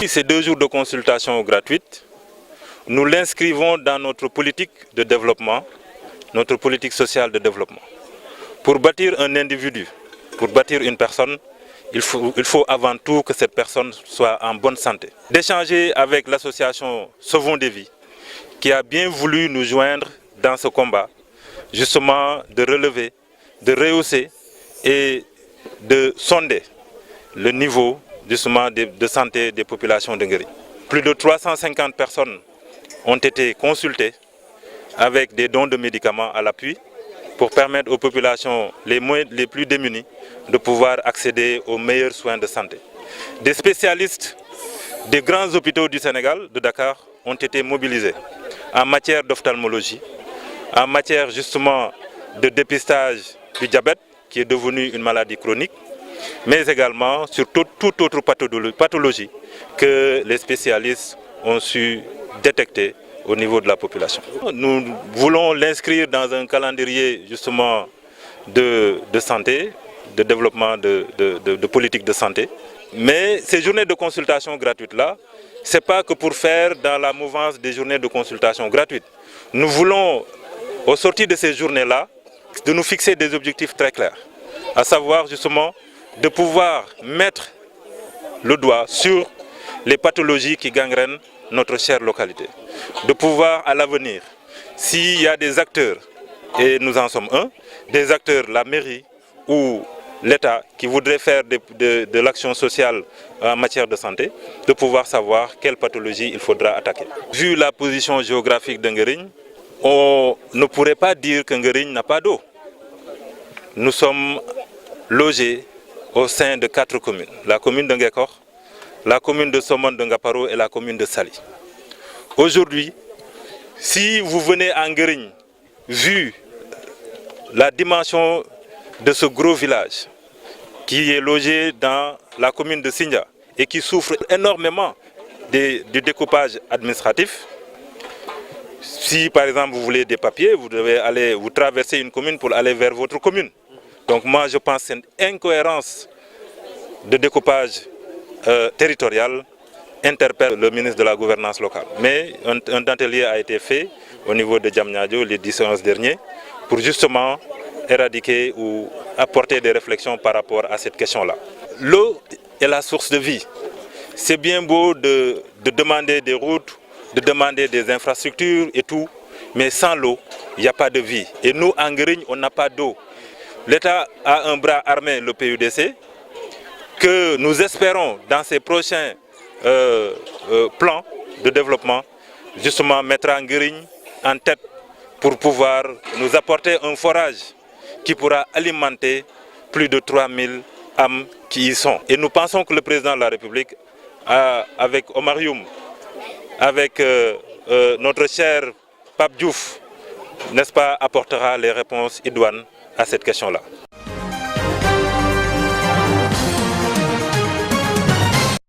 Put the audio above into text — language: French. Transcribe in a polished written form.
Ces 2 jours de consultation gratuite, nous l'inscrivons dans notre politique de développement, notre politique sociale de développement. Pour bâtir un individu, pour bâtir une personne, il faut avant tout que cette personne soit en bonne santé. D'échanger avec l'association Sauvons des vies, qui a bien voulu nous joindre dans ce combat, justement de relever, de rehausser et de sonder le niveau justement de santé des populations de Nguéry. Plus de 350 personnes ont été consultées avec des dons de médicaments à l'appui pour permettre aux populations les plus démunies de pouvoir accéder aux meilleurs soins de santé. Des spécialistes des grands hôpitaux du Sénégal, de Dakar, ont été mobilisés en matière d'ophtalmologie, en matière justement de dépistage du diabète, qui est devenu une maladie chronique, mais également sur toute autre pathologie que les spécialistes ont su détecter au niveau de la population. Nous voulons l'inscrire dans un calendrier justement de santé, de développement de politique de santé. Mais ces journées de consultation gratuites-là, ce n'est pas que pour faire dans la mouvance des journées de consultation gratuites. Nous voulons, au sortir de ces journées-là, de nous fixer des objectifs très clairs, à savoir justement de pouvoir mettre le doigt sur les pathologies qui gangrènent notre chère localité. De pouvoir à l'avenir, s'il y a des acteurs, et nous en sommes un, des acteurs, la mairie ou l'État qui voudraient faire de l'action sociale en matière de santé, de pouvoir savoir quelle pathologie il faudra attaquer. Vu la position géographique de Nguéry, on ne pourrait pas dire que Nguéry n'a pas d'eau. Nous sommes logés au sein de 4 communes. La commune de Nguékokh, la commune de Somone de Ngaparo et la commune de Saly. Aujourd'hui, si vous venez à Nguéry, vu la dimension de ce gros village qui est logé dans la commune de Sindia et qui souffre énormément du découpage administratif, si par exemple vous voulez des papiers, vous devez aller vous traverser une commune pour aller vers votre commune. Donc moi je pense que c'est une incohérence de découpage territorial interpelle le ministre de la Gouvernance locale. Mais un atelier a été fait au niveau de Diamniadio les 10 et 11 derniers pour justement éradiquer ou apporter des réflexions par rapport à cette question-là. L'eau est la source de vie. C'est bien beau de demander des routes, de demander des infrastructures et tout, mais sans l'eau, il n'y a pas de vie. Et nous, en Nguéry, on n'a pas d'eau. L'État a un bras armé, le PUDC, que nous espérons dans ces prochains plans de développement, justement mettre Nguéry en tête pour pouvoir nous apporter un forage qui pourra alimenter plus de 3000 âmes qui y sont. Et nous pensons que le président de la République, avec Omar Youm, avec notre cher Pape Diouf, n'est-ce pas, apportera les réponses idoines à cette question-là.